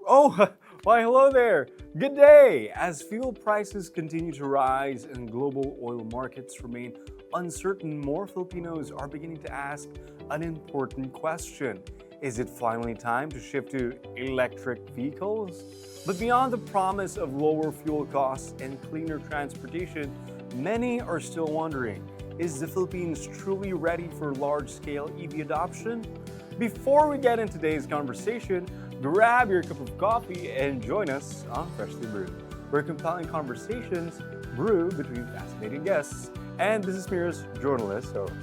Oh, why hello there. Good day. As fuel prices continue to rise and global oil markets remain uncertain, more Filipinos are beginning to ask an important question. Is it finally time to shift to electric vehicles? But beyond the promise of lower fuel costs and cleaner transportation, many are still wondering, is the Philippines truly ready for large-scale EV adoption? Before we get into today's conversation, grab your cup of coffee and join us on Freshly Brewed, where compelling conversations brew between fascinating guests and Business Mirror's journalist host.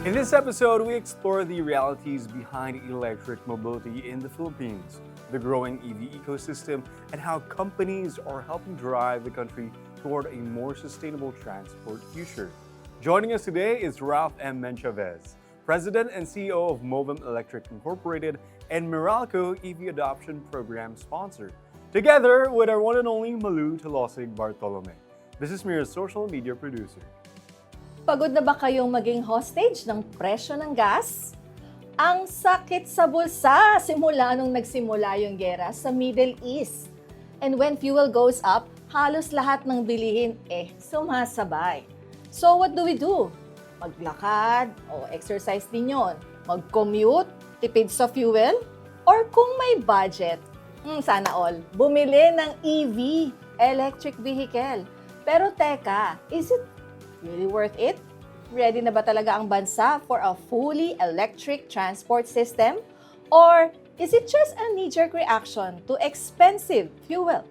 In this episode, we explore the realities behind electric mobility in the Philippines, the growing EV ecosystem, and how companies are helping drive the country toward a more sustainable transport future. Joining us today is Ralph M. Menchavez, President and CEO of Movem Electric Incorporated and Meralco EV Adoption Program sponsor, together with our one and only Malu Talosig Bartolome, Business Mirror's social media producer. Pagod na ba kayong maging hostage ng presyo ng gas? Ang sakit sa bulsa simula nung nagsimula yung gera sa Middle East. And when fuel goes up, halos lahat ng bilihin sumasabay. So what do we do? Maglakad o exercise din yun? Mag-commute, tipid sa fuel? Or kung may budget, sana all, bumili ng EV, electric vehicle. Pero teka, is it really worth it? Ready na ba talaga ang bansa for a fully electric transport system? Or is it just a knee-jerk reaction to expensive fuel?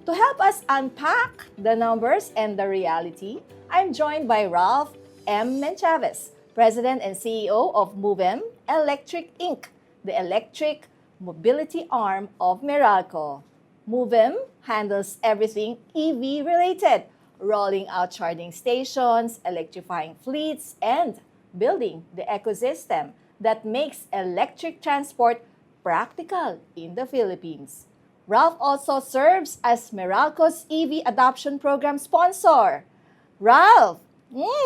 To help us unpack the numbers and the reality, I'm joined by Ralph M. Menchavez, President and CEO of Movem Electric Inc., the electric mobility arm of Meralco. Movem handles everything EV-related, rolling out charging stations, electrifying fleets, and building the ecosystem that makes electric transport practical in the Philippines. Ralph also serves as Meralco's EV Adoption Program sponsor. Ralph,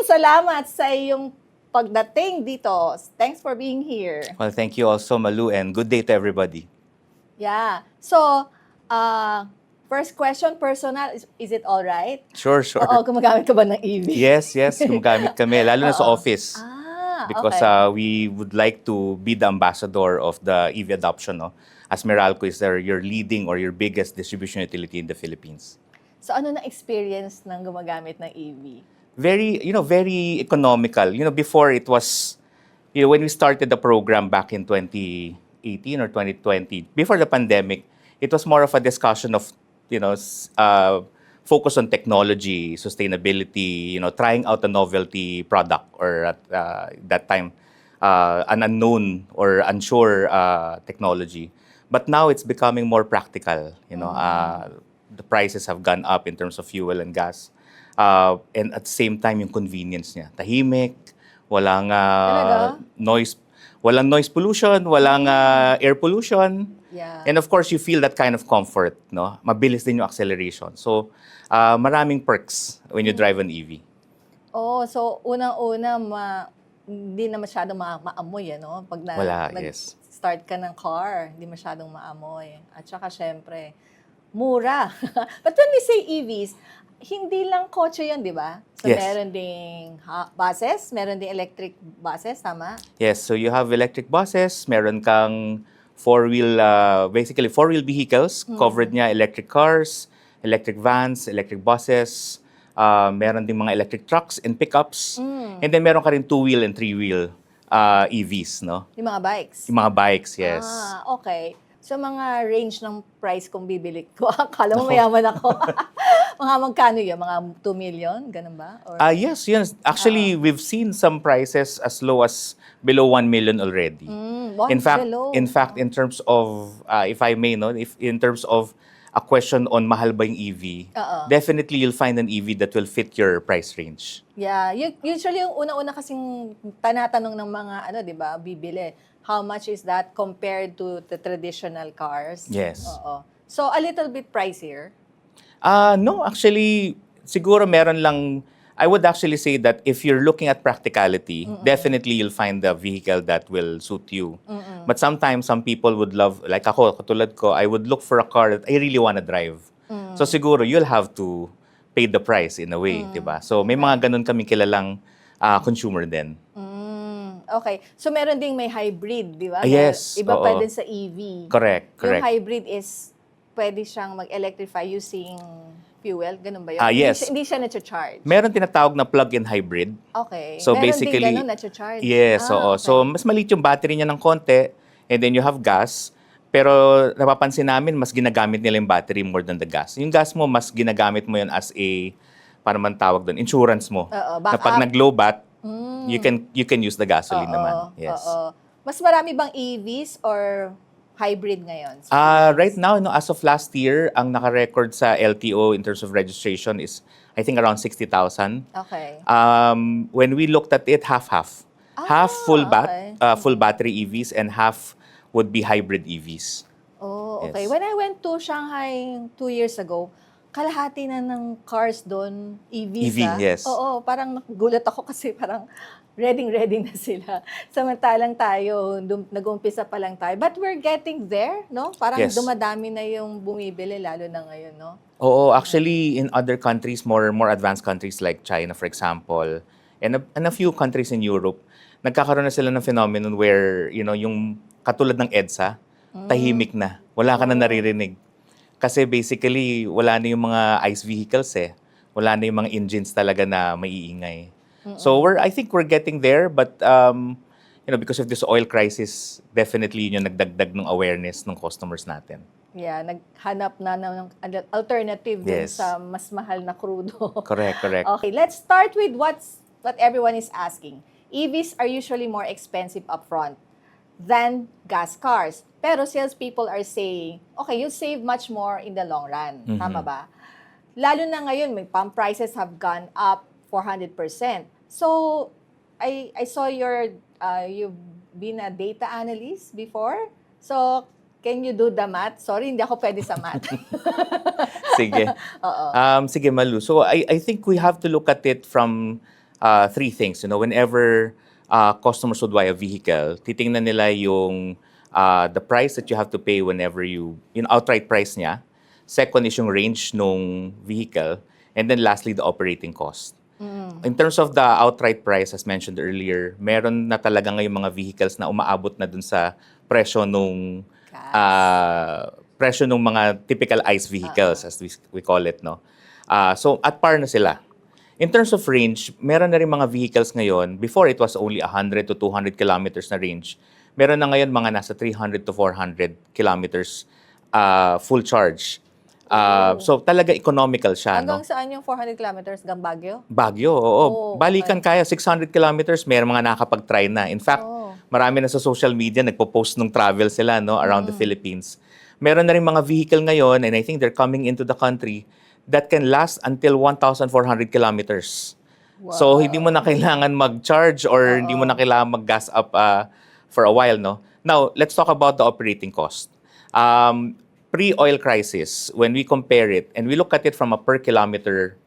salamat sa iyong pagdating dito. Thanks for being here. Well, thank you also, Malu, and good day to everybody. Yeah. So, first question, personal, is it all right? Sure. Oo, gumagamit ka ba ng EV? Yes, gumagamit kami, lalo na sa office. Because okay. we would like to be the ambassador of the EV adoption, no? As Meralco is your leading or your biggest distribution utility in the Philippines. So ano na experience ng gumagamit ng EV? Very economical. Before it was, when we started the program back in 2018 or 2020, before the pandemic, it was more of a discussion of focus on technology, sustainability, trying out a novelty product or at that time, an unknown or unsure technology. But now it's becoming more practical. The prices have gone up in terms of fuel and gas. And at the same time, yung convenience niya. Tahimik, walang noise pollution, walang air pollution. Yeah. And of course, you feel that kind of comfort, no? Mabilis din yung acceleration. So, maraming perks when you drive an EV. Oh, so unang-una, hindi na masyadong maamoy, ano? Pag Yes. start ka ng car, hindi masyadong maamoy. At saka, syempre, mura. But when we say EVs, hindi lang kotse yun, di ba? So, Yes. meron ding buses, meron ding electric buses, tama? Yes, so you have electric buses, meron kang basically four-wheel vehicles, covered niya electric cars, electric vans, electric buses, meron din mga electric trucks and pickups, and then meron ka rin two-wheel and three-wheel EVs, no? Yung mga bikes. Yung mga bikes, yes. Okay. So, mga range ng price kung bibili ko. Akala mo mayaman ako. Mga magkano yun? Mga 2 million? Ganun ba? Or, Yes. Actually, we've seen some prices as low as below 1 million already. In fact, below. in terms of, if I may, no, if in terms of a question on mahal ba yung EV, definitely you'll find an EV that will fit your price range. Yeah. Usually, yung una-una kasing tanatanong ng mga, di ba, bibili. How much is that compared to the traditional cars? Yes. Oo. So, a little bit pricier? No, actually, siguro meron lang, I would actually say that if you're looking at practicality, definitely you'll find the vehicle that will suit you. But sometimes some people would love, like ako, katulad ko, I would look for a car that I really want to drive. So siguro you'll have to pay the price in a way, di ba? So may mga ganun kaming kilalang consumer din. Okay. So meron ding may hybrid, di ba? Yes, Iba oo. pa din sa EV. Correct, Yung correct. hybrid is pwede siyang mag-electrify using fuel, ganun ba yun? Yes. Hindi siya na-charge. Meron tinatawag na plug-in hybrid. Okay. So meron basically, din ganun na-charge. yes, oo. Okay. So mas maliit yung battery niya ng konti, and then you have gas. Pero napapansin namin, mas ginagamit nila yung battery more than the gas. Yung gas mo, mas ginagamit mo yun as a, paano man tawag doon, insurance mo. Oo, Na pag backup. nag-lowbat, you can use the gasoline Oo, naman. Yes. oo. Mas marami bang EVs or hybrid ngayon? Right now, no, as of last year, ang naka-record sa LTO in terms of registration is, I think, around 60,000. Okay. When we looked at it, half-half. Half okay. full battery EVs and half would be hybrid EVs. Oh, okay. Yes. When I went to Shanghai 2 years ago, kalahati na ng cars doon, EVs. EV, yes. Oo, parang nagulat ako kasi parang ready na sila. Samantalang tayo, nag-umpisa pa lang tayo. But we're getting there, no? Parang Yes. dumadami na yung bumibili, lalo na ngayon, no? Oo, actually, in other countries, more advanced countries like China, for example, and a few countries in Europe, nagkakaroon na sila ng phenomenon where, yung katulad ng EDSA, tahimik na. Wala ka na naririnig. Kasi basically, wala na yung mga ICE vehicles eh. Wala na yung mga engines talaga na maiingay. So I think we're getting there, but because of this oil crisis, definitely yun yung nagdagdag ng awareness ng customers natin. Yeah, naghanap na ng alternative din Yes. sa mas mahal na crudo. Correct. Okay, let's start with what everyone is asking. EVs are usually more expensive upfront than gas cars. Pero salespeople are saying, okay, you'll save much more in the long run. Tama ba? Lalo na ngayon, may pump prices have gone up 400%. So, I saw you've been a data analyst before. So, can you do the math? Sorry, hindi ako pwede sa math. Sige. Sige, Malu. So I think we have to look at it from three things. Whenever customers would buy a vehicle, titingnan nila yung the price that you have to pay whenever yung outright price niya. Second is yung range nung vehicle. And then lastly, the operating cost. In terms of the outright price, as mentioned earlier, meron na talaga ngayong mga vehicles na umaabot na dun sa presyo nung mga typical ICE vehicles, as we call it, no? So, at par na sila. In terms of range, meron na rin mga vehicles ngayon, before it was only 100 to 200 kilometers na range, meron na ngayon mga nasa 300 to 400 kilometers full charge. So, talaga economical siya, no? Hanggang saan yung 400 kilometers? Hanggang Baguio? Baguio, oo. Balikan kaya, 600 kilometers, may mga nakakapag-try na. In fact, marami na sa social media, nagpo-post ng travel sila around the Philippines. Meron na rin mga vehicle ngayon, and I think they're coming into the country, that can last until 1,400 kilometers. Wow. So, hindi mo na kailangan mag-charge or hindi mo na kailangan mag-gas up for a while, no? Now, let's talk about the operating cost. Pre-oil crisis, when we compare it, and we look at it from a per kilometer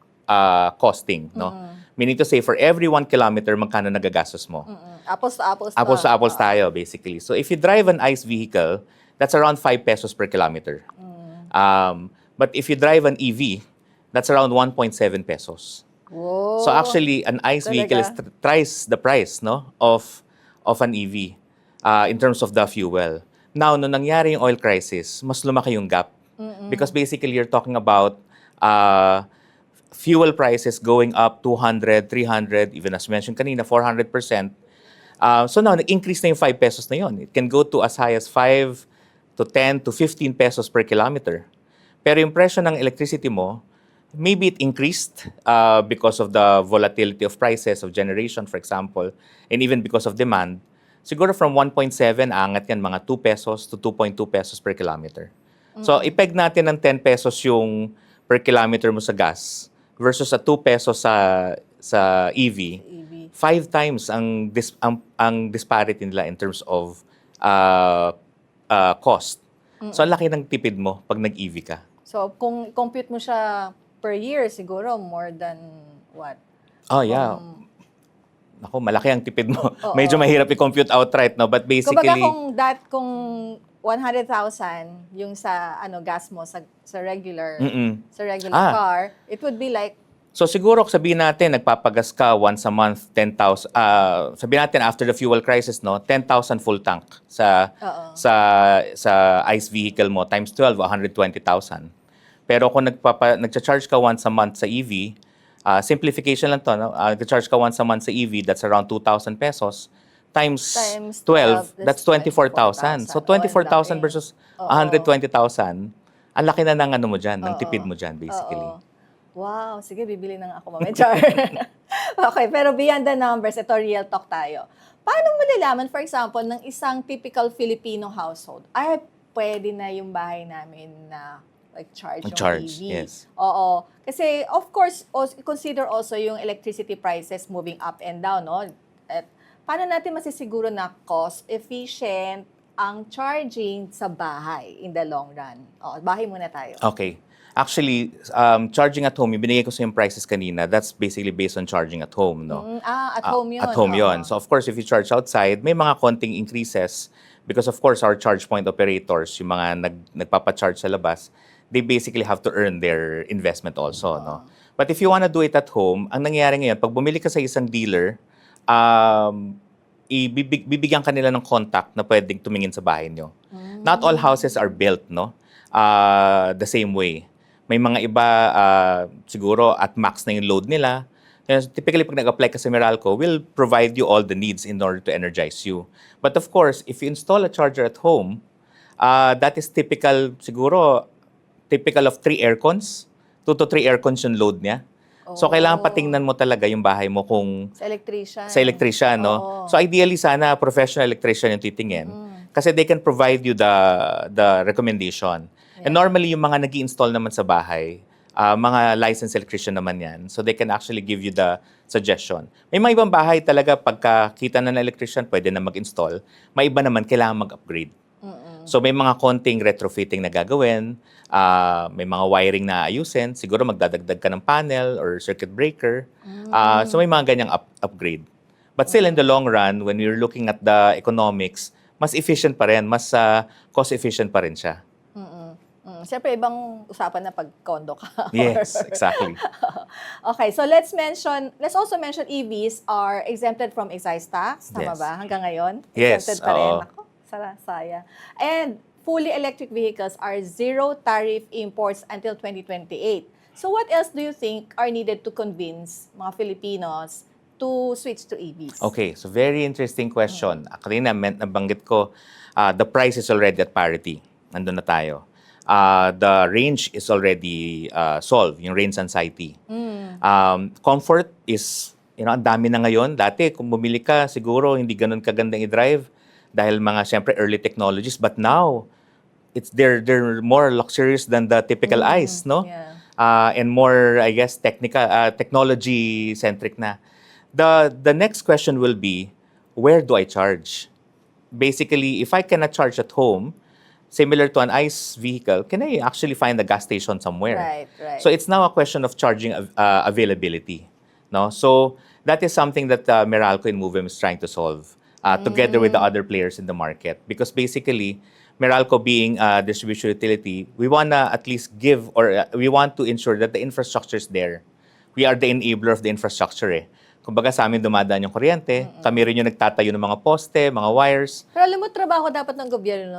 costing, no? Meaning to say, for every 1 kilometer, magkano nagagastos mo? Apples to apples. Apples to apples tayo, basically. So if you drive an ICE vehicle, that's around 5 pesos per kilometer. But if you drive an EV, that's around 1.7 pesos. Whoa. So actually, an ICE vehicle is Talaga? thrice the price, no, of an EV in terms of the fuel. Now, nung nangyari yung oil crisis, mas lumaki yung gap. Because basically, you're talking about fuel prices going up 200, 300, even as mentioned kanina, 400%. So now, nag-increase na yung 5 pesos na yun. It can go to as high as 5 to 10 to 15 pesos per kilometer. Pero yung presyo ng electricity mo, maybe it increased because of the volatility of prices of generation, for example, and even because of demand. Siguro from 1.7, aangat yan mga 2 pesos to 2.2 pesos per kilometer. So, ipeg natin ng 10 pesos yung per kilometer mo sa gas versus sa 2 pesos sa EV, 5 times ang disparity nila in terms of cost. So, ang laki ng tipid mo pag nag-EV ka. So, kung compute mo siya per year, siguro more than what? Oh, yeah. Ako, malaki ang tipid mo. Oo. Medyo mahirap i-compute outright, no? But basically, Kumbaga kung 100,000 yung sa gas mo sa regular Ah. car, it would be like so siguro sabihin natin nagpapagas ka once a month 10,000 sabihin natin after the fuel crisis, no, 10,000 full tank sa Oo. sa ICE vehicle mo times 12 120,000. Pero kung nagcha-charge ka once a month sa EV, simplification lang to, no? Nagcha-charge ka once a month sa EV, that's around 2,000 pesos times Times 12, 12, that's 24,000. So 24,000 versus Oo. 120,000, ang laki na ng ano mo diyan, ng tipid mo diyan basically. Oo. Wow, sige, bibili na nga ako mamaya. Char. Okay, pero beyond the numbers, ito real talk tayo. Paano mo nalaman, for example, ng isang typical Filipino household, ay, pwede na yung bahay namin na like charge yung Charge, EV. yes. Oo. Kasi, of course, consider also yung electricity prices moving up and down, no? At paano natin masisiguro na cost-efficient ang charging sa bahay in the long run? Bahay muna tayo. Okay. Actually, charging at home, yung binigay ko sa yung prices kanina, that's basically based on charging at home, no? At home yun. At home Oo. yun. So, of course, if you charge outside, may mga konting increases because, of course, our charge point operators, yung mga nagpapacharge sa labas, they basically have to earn their investment also, no? But if you wanna do it at home, ang nangyayari ngayon, pag bumili ka sa isang dealer, bibigyan ka nila ng contact na pwedeng tumingin sa bahay nyo. Not all houses are built, no? The same way. May mga iba, siguro at max na yung load nila. Typically, pag nag-apply ka sa Meralco, we'll provide you all the needs in order to energize you. But of course, if you install a charger at home, that is typical of 3 aircons. 2 to 3 aircons yung load niya. So, kailangan patingnan mo talaga yung bahay mo kung sa electrician, no? Oo. So, ideally, sana professional electrician yung titingin. Kasi they can provide you the recommendation. And normally, yung mga nag-i-install naman sa bahay, mga licensed electrician naman yan. So, they can actually give you the suggestion. May mga ibang bahay talaga, pagka-kita na ng electrician, pwede na mag-install. May iba naman, kailangan mag-upgrade. So, may mga konting retrofitting na gagawin, may mga wiring na ayusin, siguro magdadagdag ka ng panel or circuit breaker. So, may mga ganyang upgrade. But still, in the long run, when you're looking at the economics, mas efficient pa rin, mas cost-efficient pa rin siya. Siyempre, ibang usapan na pag condo ka. Yes, exactly. Okay, so let's also mention EVs are exempted from excise tax. Tama Yes. ba? Hanggang ngayon? Yes, Exempted pa rin. oo. Ako, saya. And fully electric vehicles are zero tariff imports until 2028. So what else do you think are needed to convince mga Filipinos to switch to EVs? Okay, so very interesting question. Kanina, nabanggit ko, the price is already at parity. Nandun na tayo. The range is already solved, yung range anxiety. Comfort is, ang dami na ngayon. Dati, kung bumili ka, siguro hindi ganun kagandang i-drive dahil mga, syempre, early technologies. But now, they're more luxurious than the typical ICE, no? Yeah. And more, I guess, technology-centric na. The next question will be, where do I charge? Basically, if I cannot charge at home, similar to an ICE vehicle, can I actually find a gas station somewhere? Right. So it's now a question of charging availability. No? So that is something that Meralco and Movem is trying to solve together with the other players in the market. Because basically, Meralco being a distribution utility, we want to at least give or we want to ensure that the infrastructure is there. We are the enabler of the infrastructure. Kumbaga sa amin dumadaan yung kuryente, kami rin yung nagtatayo ng mga poste, mga wires. Pero alam mo, trabaho dapat ng gobyerno.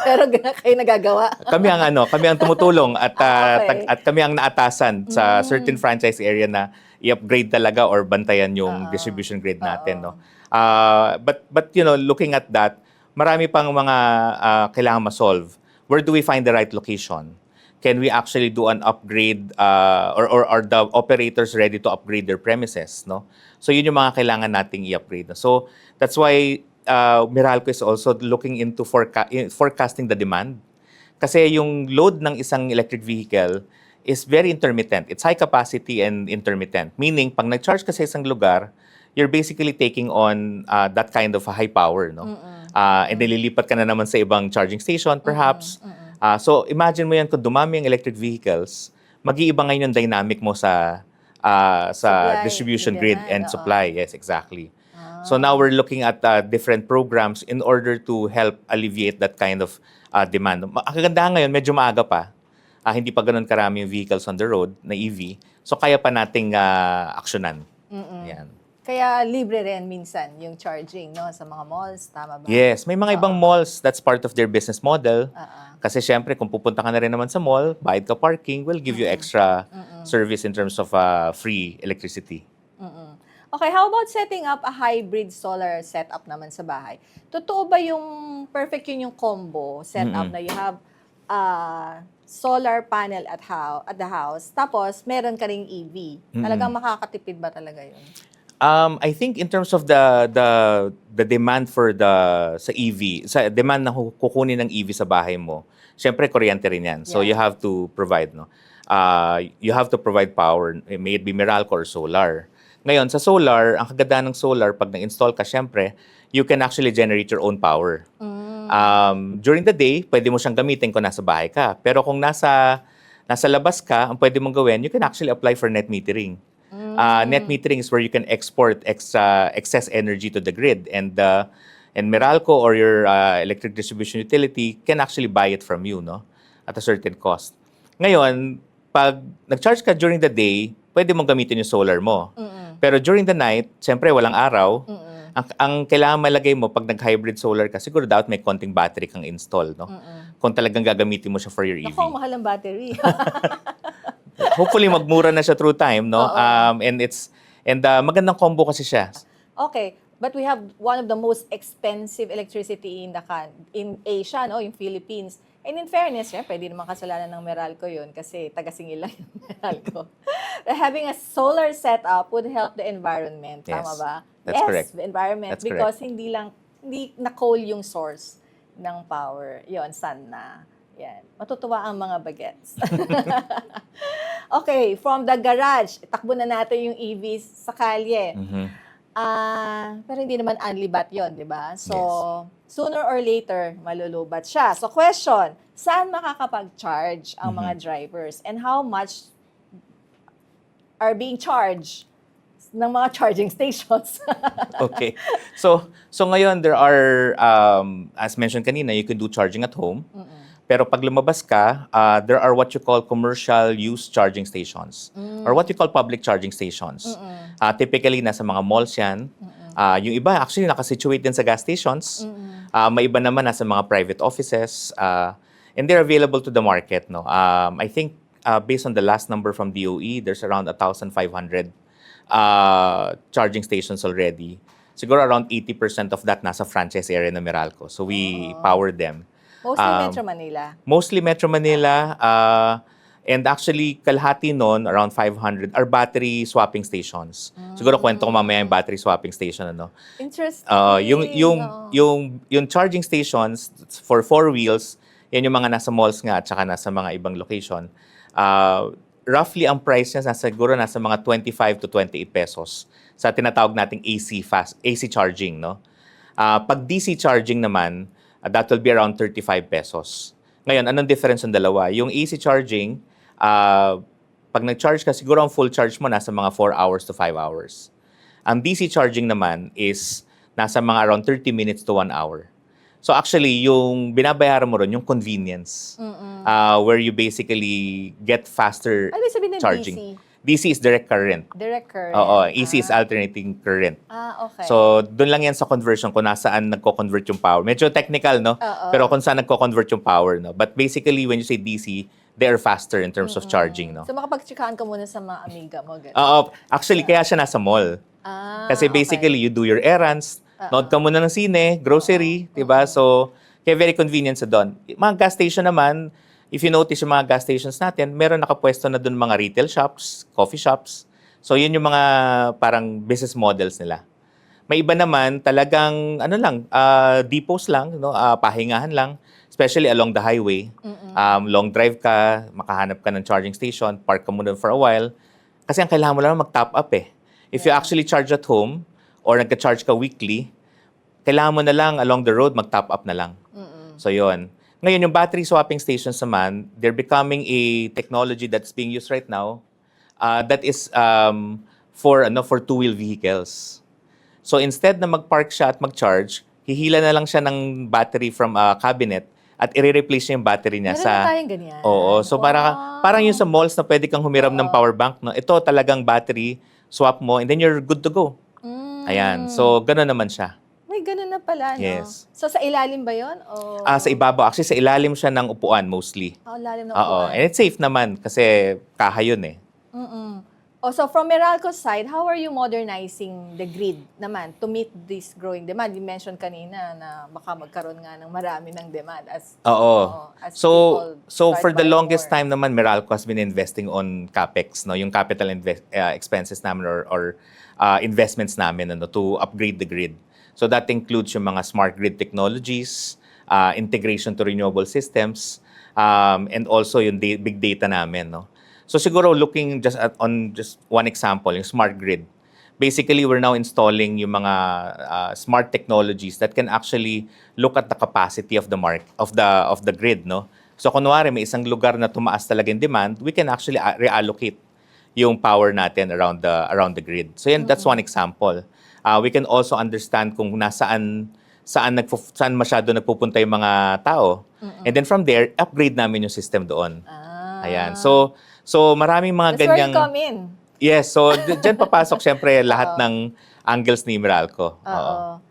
Pero kayo nagagawa. Kami ang tumutulong at Okay. at kami ang naatasan sa certain franchise area na i-upgrade talaga or bantayan yung distribution grid natin, no. But looking at that, marami pang mga kailangan ma-solve. Where do we find the right location? Can we actually do an upgrade or are the operators ready to upgrade their premises, no? So yun yung mga kailangan nating i-upgrade. So that's why Meralco is also looking into forecasting the demand. Kasi yung load ng isang electric vehicle is very intermittent. It's high capacity and intermittent. Meaning, pag nag-charge ka sa isang lugar, you're basically taking on that kind of a high power, no? And nililipat ka na naman sa ibang charging station, perhaps. So imagine mo yan kung dumami ang electric vehicles, mag-iiba ngayon yung dynamic mo sa Supply, distribution yung grid demand, and oo. supply. Yes, exactly. Ah. So now we're looking at different programs in order to help alleviate that kind of demand. Ang kagandahan ngayon, medyo maaga pa. Hindi pa ganun karami yung vehicles on the road na EV. So kaya pa nating aksyonan. Yan. Kaya libre rin minsan yung charging, no? Sa mga malls, tama ba? Yes, may mga ibang malls, that's part of their business model. Kasi syempre, kung pupunta ka na rin naman sa mall, bayad ka parking, will give you extra service in terms of free electricity. Okay, how about setting up a hybrid solar setup naman sa bahay? Totoo ba yung perfect yun yung combo setup na you have solar panel at the house, tapos meron ka ring EV? Talagang makakatipid ba talaga yun? I think in terms of the demand for sa EV, sa demand na kukunin ng EV sa bahay mo, syempre kuryente rin yan. So you have to provide, no? You have to provide power, may it be Meralco or solar. Ngayon, sa solar, ang kagandahan ng solar, pag na-install ka, syempre, you can actually generate your own power. During the day, pwede mo siyang gamitin kung nasa bahay ka. Pero kung nasa labas ka, ang pwede mong gawin, you can actually apply for net metering. Net metering is where you can export excess energy to the grid, and Meralco or your electric distribution utility can actually buy it from you, no, at a certain cost. Ngayon, pag nag-charge ka during the day, pwede mong gamitin yung solar mo. Pero during the night, siyempre walang araw. Ang kailangan malagay mo pag nag-hybrid solar ka, siguro dapat may konting battery kang install, no? Kung talagang gagamitin mo siya for your EV. Naku, mahal ang battery. Hopefully magmura na siya through time, no? And magandang combo kasi siya. Okay, but we have one of the most expensive electricity in Asia, no, yung Philippines. And in fairness, pwede naman kasalanan ng Meralco yun kasi taga-singil lang yung Meralco. Having a solar setup would help the environment, Yes, tama ba? that's yes, correct. the environment, That's because hindi na-coal yung source ng power. Yon, sun na. Yan. Matutuwa ang mga bagets. Okay, from the garage, takbo na natin yung EVs sa kalye. Pero hindi naman unlibat yon, di ba? So, sooner or later, malulubat siya. So, question, saan makakapag-charge ang mga drivers? And how much are being charged ng mga charging stations? Okay. So ngayon, there are, as mentioned kanina, you can do charging at home. Pero pag lumabas ka, there are what you call commercial use charging stations or what you call public charging stations. Typically, nasa mga malls yan. Yung iba, actually, nakasituate din sa gas stations. May iba naman nasa mga private offices. And they're available to the market. No? I think, based on the last number from DOE, there's around 1,500 charging stations already. Siguro around 80% of that nasa franchise area ng Meralco. So we power them. Mostly Metro Manila. Mostly Metro Manila. And actually, kalahati nun, around 500, are battery swapping stations. Siguro kwento ko mamaya yung battery swapping station. Ano? Interesting. Yung charging stations for 4 wheels, yan yung mga nasa malls nga at saka nasa mga ibang location. Roughly, ang price niya siguro nasa mga 25 to 28 pesos sa tinatawag nating AC charging. No? Pag DC charging naman, that will be around 35 pesos. Ngayon, anong difference ng dalawa? Yung AC charging, pag nag-charge ka, siguro ang full charge mo nasa mga 4 hours to 5 hours. Ang DC charging naman is nasa mga around 30 minutes to 1 hour. So actually, yung binabayaran mo ron, yung convenience, where you basically get faster Ano sabihin ng charging. DC? DC is direct current. Direct current. Oo, AC is alternating current. Okay. So, doon lang yan sa conversion kung nasaan nagko-convert yung power. Medyo technical, no? Pero kung saan nagko-convert yung power, no? But basically, when you say DC, they are faster in terms of charging, no? So, makapag-checkaan ka muna sa mga amiga mo. Ganun. Oo, actually, kaya siya nasa mall. Kasi basically, you do your errands, nood ka muna ng sine, grocery, diba? So, kaya very convenient sa doon. Mga gas station naman, if you notice yung mga gas stations natin, meron nakapwesto na doon mga retail shops, coffee shops. So, yun yung mga parang business models nila. May iba naman, talagang, depots lang, no? Pahingahan lang, especially along the highway. Long drive ka, makahanap ka ng charging station, park ka muna for a while. Kasi ang kailangan mo lang mag-top up eh. If you actually charge at home, or nagka-charge ka weekly, kailangan mo na lang along the road, mag-top up na lang. So, yun. Ngayon, yung battery swapping stations naman, they're becoming a technology that's being used right now that is for two-wheel vehicles. So instead na mag-park siya at mag-charge, hihila na lang siya ng battery from a cabinet at i-replace niya yung battery niya Meron sa... na tayong ganyan. Oo. So parang yung sa malls na pwede kang humiram ng power bank, no? Ito talagang battery, swap mo, and then you're good to go. Ayan. So, gano'n naman siya. May ganun na pala, no? Yes. So, sa ilalim ba yun? O... Sa ibabaw. Actually, sa ilalim siya ng upuan mostly. ilalim ng Oo. upuan. And it's safe naman kasi kaha yun eh. So from Meralco's side, how are you modernizing the grid naman to meet this growing demand? You mentioned kanina na baka magkaroon nga ng marami ng demand as as So people start for the buying longest more. time naman, Meralco has been investing on CapEx, no, yung capital expenses namin or investments namin to upgrade the grid. So that includes yung mga smart grid technologies, integration to renewable systems, and also yung big data namin, no. So siguro looking on one example, yung smart grid. Basically, we're now installing yung mga smart technologies that can actually look at the capacity of the grid, no. So kunwari may isang lugar na tumaas talaga yung demand, we can actually reallocate yung power natin around the grid. So that's one example. We can also understand kung saan masyado nagpupunta yung mga tao. And then from there, upgrade namin yung system doon. Ayan. So maraming mga That's ganyang... where you come in. Yes. So dyan papasok syempre lahat ng angles ni Meralco. Oo.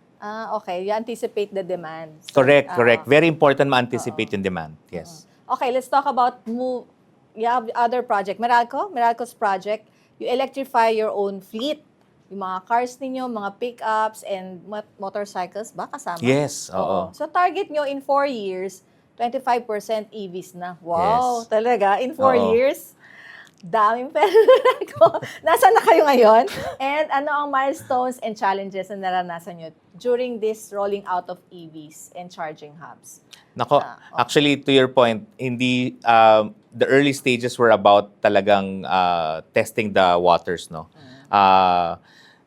Okay. You anticipate the demand. Correct. Very important ma-anticipate yung demand. Yes. Okay, let's talk about you have the other project. Meralco's project, you electrify your own fleet. Yung mga cars ninyo, mga pickups, and motorcycles ba kasama? Yes. Oo. So target nyo in 4 years, 25% EVs na. Wow, Yes. talaga? In 4 Oo. years? Daming pera ko. Nasaan na kayo ngayon? And ano ang milestones and challenges na naranasan nyo during this rolling out of EVs and charging hubs? Nako, actually to your point, hindi the early stages were about talagang testing the waters, no.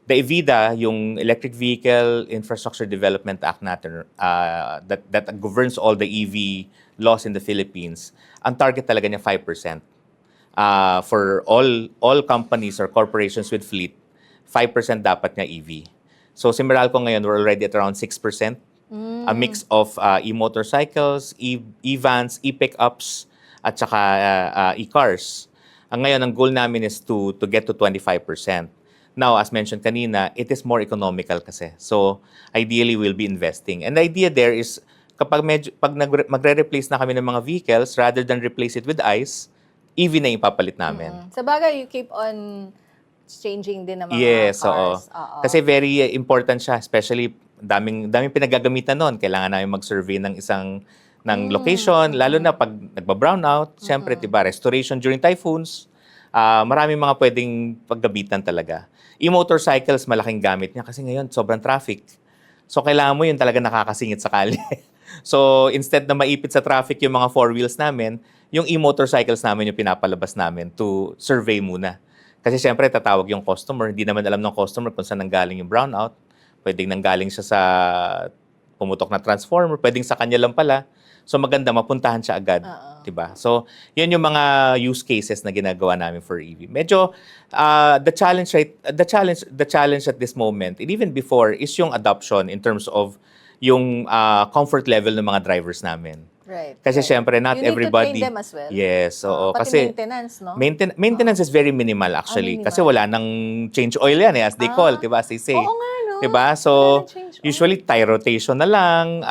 The EVIDA, yung Electric Vehicle Infrastructure Development Act natin, that governs all the EV laws in the Philippines, ang target talaga niya 5%. For all companies or corporations with fleet, 5% dapat niya EV. So si Meralco ngayon, we're already at around 6%. A mix of e-motorcycles, e-vans, e-pickups, at saka e-cars. Ngayon, ang goal namin is to get to 25%. Now, as mentioned kanina, it is more economical kasi. So, ideally, we'll be investing. And the idea there is, pag magre-replace na kami ng mga vehicles, rather than replace it with ICE, EV na yung ipapalit namin. Sa bagay, you keep on changing din ng mga Yes, cars. oo. Kasi very important siya, especially daming pinagagamitan noon. Kailangan namin mag-survey ng location, lalo na pag nagba-brownout, syempre, diba, restoration during typhoons, maraming mga pwedeng paggamitan talaga. E-motorcycles, malaking gamit niya kasi ngayon, sobrang traffic. So, kailangan mo yun talaga nakakasingit sa kalye. So, instead na maipit sa traffic yung mga four wheels namin, yung e-motorcycles namin yung pinapalabas namin to survey muna. Kasi syempre, tatawag yung customer. Hindi naman alam ng customer kung saan nanggaling yung brownout. Pwedeng nanggaling siya sa pumutok na transformer. Pwedeng sa kanya lang pala. So maganda, mapuntahan siya agad. Diba? So, yun yung mga use cases na ginagawa namin for EV. Medyo, the challenge at this moment, and even before, is yung adoption in terms of yung comfort level ng mga drivers namin. Right. Kasi syempre, not you need everybody... to train them as well. Yes, oo. Pati Kasi maintenance, no? maintenance is very minimal actually. Minimal. Kasi wala nang change oil yan as they call, diba? As they say. Oo nga, no? Diba? Wala So, nang change oil. usually tire rotation na lang,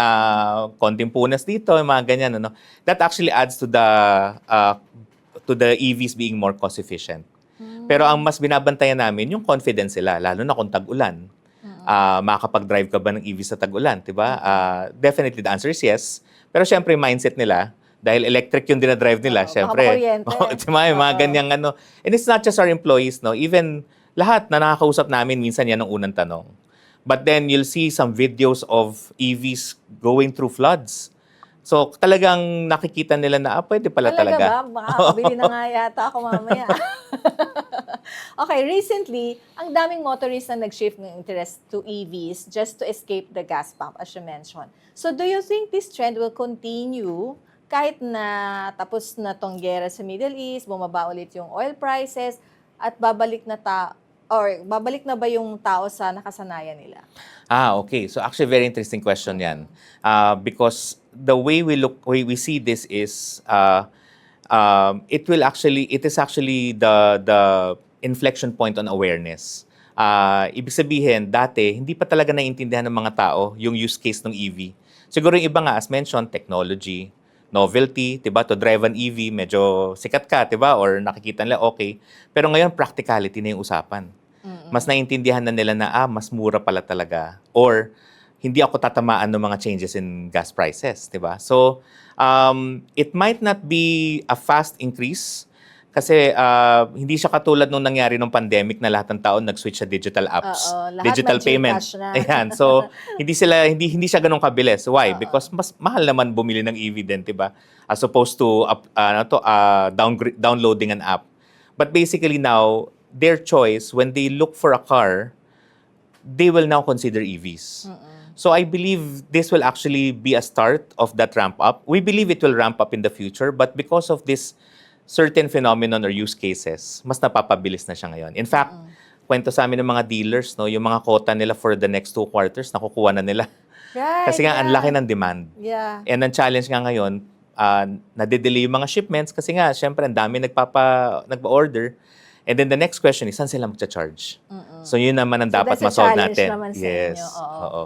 konting punas dito, yung mga ganyan. Ano? That actually adds to the EVs being more cost efficient. Pero ang mas binabantayan namin, yung confidence sila, lalo na kung tag-ulan. Makakapag-drive ka ba ng EV sa tag-ulan, diba? Definitely the answer is yes. Pero syempre, mindset nila, dahil electric yung dinadrive nila, syempre. Diba? Yung mga ganyang ano. And it's not just our employees, no? Even lahat na nakakausap namin, minsan yan ang unang tanong. But then, you'll see some videos of EVs going through floods. So, talagang nakikita nila na, pwede pala talaga. Talaga ba? Makakabili na nga yata ako mamaya. Okay, recently, ang daming motorists na nag-shift ng interest to EVs just to escape the gas pump, as you mentioned. So, do you think this trend will continue kahit na tapos na tong gera sa Middle East, bumaba ulit yung oil prices, at babalik na ba yung tao sa nakasanayan nila? Okay. So actually, very interesting question yan. Because the way we see this is, it is actually the inflection point on awareness. Ibig sabihin, dati, hindi pa talaga naiintindihan ng mga tao yung use case ng EV. Siguro yung iba nga, as mentioned, technology, novelty, 'di ba? To drive an EV, medyo sikat ka, 'di ba? Or nakikita nila okay. Pero ngayon practicality na yung usapan. Mas naiintindihan na nila na mas mura pala talaga, or hindi ako tatamaan ng mga changes in gas prices, 'di ba? So, it might not be a fast increase kasi hindi siya katulad nung nangyari nung pandemic na lahat ng tao nag-switch sa digital apps, Oo, lahat digital payment. mag-GCash na. Ayan. So, hindi siya ganun kabilis. Why? Because mas mahal naman bumili ng EV din, 'di ba? As opposed to downloading an app. But basically now, their choice when they look for a car, they will now consider EVs. So I believe this will actually be a start of that ramp up. We believe it will ramp up in the future, but because of this certain phenomenon or use cases, mas napapabilis na siya ngayon. In fact, kwento sa amin ng mga dealers, no, yung mga quota nila for the next 2 quarters, nakukuha na nila. Right, Kasi nga, ang yeah. laki ng demand. Yeah. And ang challenge nga ngayon, nade-delay yung mga shipments kasi nga, syempre, ang dami nagpa-order. And then the next question is, saan sila magcha-charge? So yun naman ang dapat that's a ma-solve challenge natin. naman sa Yes. inyo, oo. Oo.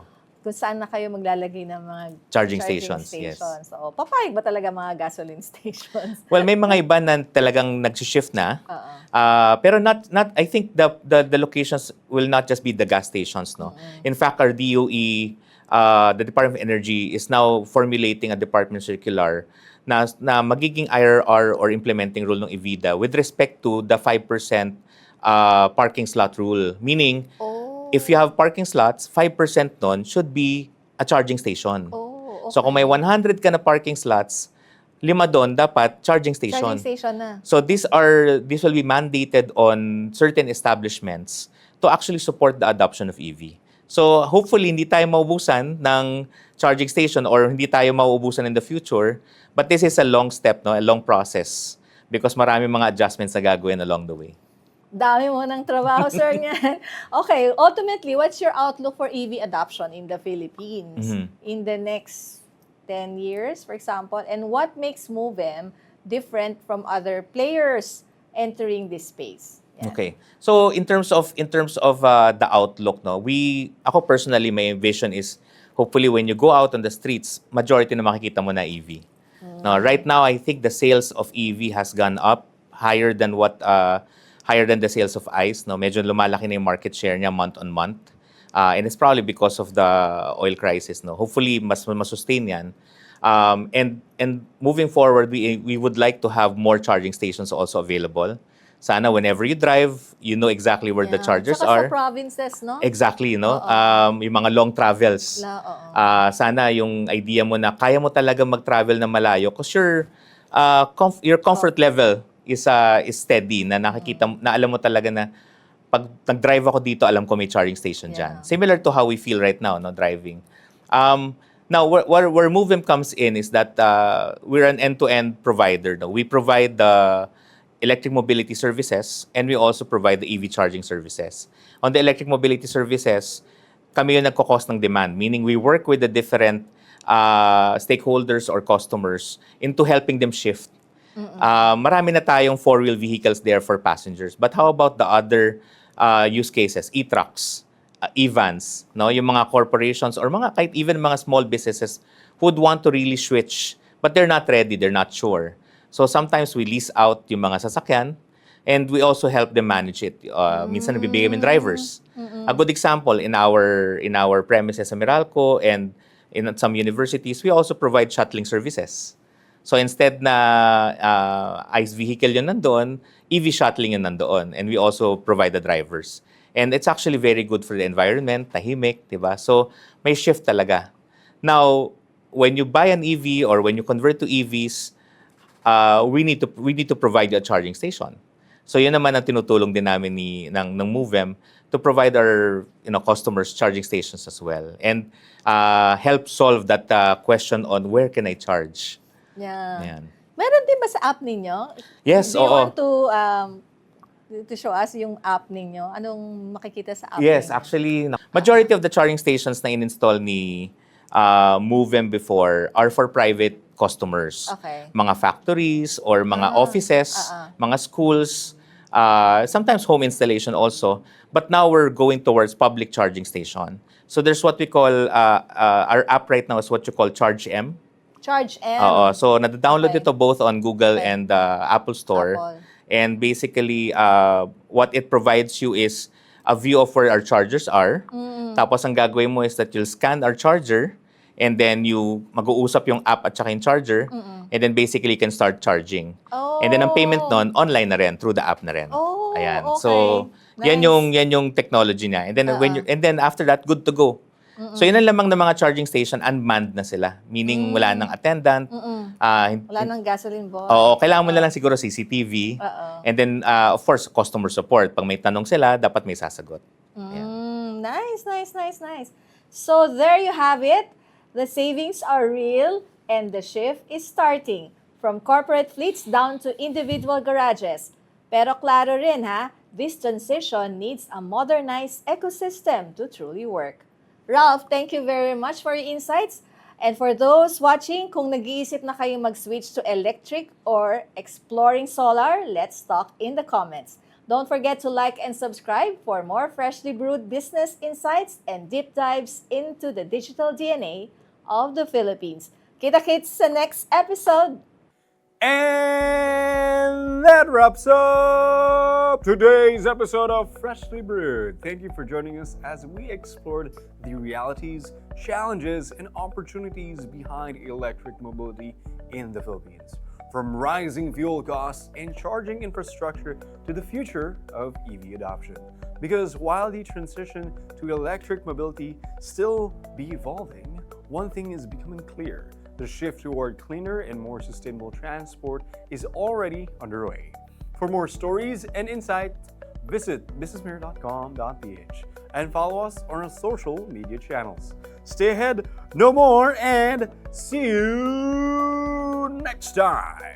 Kung saan na kayo maglalagay ng mga Charging stations, yes. So, papayag ba talaga mga gasoline stations? Well, may mga iba na talagang nag-shift na. Oo. Pero not I think the locations will not just be the gas stations, no. In fact, our DOE, the Department of Energy is now formulating a department circular na magiging IRR or implementing rule ng EVIDA with respect to the 5% parking slot rule. Meaning, if you have parking slots, 5% nun should be a charging station. Oh, okay. So kung may 100 ka na parking slots, 5 doon dapat charging station. Charging station na. So this will be mandated on certain establishments to actually support the adoption of EV. So hopefully hindi tayo maubusan ng charging station or hindi tayo mauubusan in the future, but this is a long step, no, a long process because marami mga adjustments na gagawin along the way. Dami mo ng trabaho, sir, niyan. Okay, ultimately, what's your outlook for EV adoption in the Philippines in the next 10 years, for example? And what makes Movem different from other players entering this space? Yan. Okay. So in terms of the outlook, no, ako personally, my vision is hopefully when you go out on the streets, majority na makikita mo na EV. No, right now I think the sales of EV has gone up higher than the sales of ICE. No, medyo lumalaki na yung market share niya month on month. And it's probably because of the oil crisis, no. Hopefully mas sustain 'yan. And moving forward, we would like to have more charging stations also available. Sana whenever you drive, you know exactly where the chargers Saka are. sa provinces, no? Exactly, no? Yung mga long travels. Sana yung idea mo na kaya mo talaga mag-travel na malayo because your comfort level is steady, na nakikita, na alam mo talaga na pag nag-drive ako dito, alam ko may charging station dyan. Similar to how we feel right now, no, driving. Now, where Movem comes in is that we're an end-to-end provider. No? We provide the electric mobility services and we also provide the EV charging services. On the electric mobility services, kami yung nagko-cause ng demand, meaning we work with the different stakeholders or customers into helping them shift. Marami na tayong 4-wheel vehicles there for passengers. But how about the other use cases? E-trucks, e-vans, no? Yung mga corporations or kahit even mga small businesses would want to really switch, but they're not ready, they're not sure. So sometimes we lease out yung mga sasakyan and we also help them manage it. Minsan nagbibigay kami drivers. A good example, in our premises sa Meralco and in some universities, we also provide shuttling services. So instead na ICE vehicle yun nandoon, EV shuttling yun nandoon. And we also provide the drivers. And it's actually very good for the environment, tahimik, diba? So may shift talaga. Now, when you buy an EV or when you convert to EVs, we need to provide you a charging station. So yun naman ang tinutulong din namin ng Movem to provide our customers charging stations as well and help solve that question on where can I charge. Yeah. Yan. Meron din ba sa app ninyo? Yes, Do you oo. want to show us yung app ninyo? Anong makikita sa app Yes, ninyo? actually, majority of the charging stations na in-install ni Movem before are for private customers. Okay. Mga factories or mga offices, mga schools, sometimes home installation also. But now we're going towards public charging station. So there's what we call, our app right now is what you call Charge M. Charge M. Oo, so nada-download Okay. ito both on Google Okay. and Apple Store. Apple. And basically, what it provides you is a view of where our chargers are. Tapos ang gagawin mo is that you'll scan our charger and then you mag-uusap yung app at saka yung charger and then basically you can start charging. Oh. And then ang payment nun, online na rin, through the app na rin. Oh, Ayan. okay. So, yan Nice. yung technology niya. And then and then after that, good to go. So yun ang lamang ng mga charging station, unmanned na sila. Meaning wala nang attendant. Wala nang gasoline boy. Oo, kailangan mo na lang siguro CCTV. Oo. And then, of course, customer support. Pag may tanong sila, dapat may sasagot. Nice, nice, nice, nice. So there you have it. The savings are real and the shift is starting from corporate fleets down to individual garages. Pero klaro rin ha, this transition needs a modernized ecosystem to truly work. Ralph, thank you very much for your insights. And for those watching, kung nag-iisip na kayong mag-switch to electric or exploring solar, let's talk in the comments. Don't forget to like and subscribe for more freshly brewed business insights and deep dives into the digital DNA of the Philippines. Kita-kits sa next episode! And that wraps up today's episode of Freshly Brewed. Thank you for joining us as we explored the realities, challenges, and opportunities behind electric mobility in the Philippines. From rising fuel costs and charging infrastructure to the future of EV adoption. Because while the transition to electric mobility still be evolving, one thing is becoming clear. The shift toward cleaner and more sustainable transport is already underway. For more stories and insights, visit businessmirror.com.ph and follow us on our social media channels. Stay ahead, no more, and see you next time.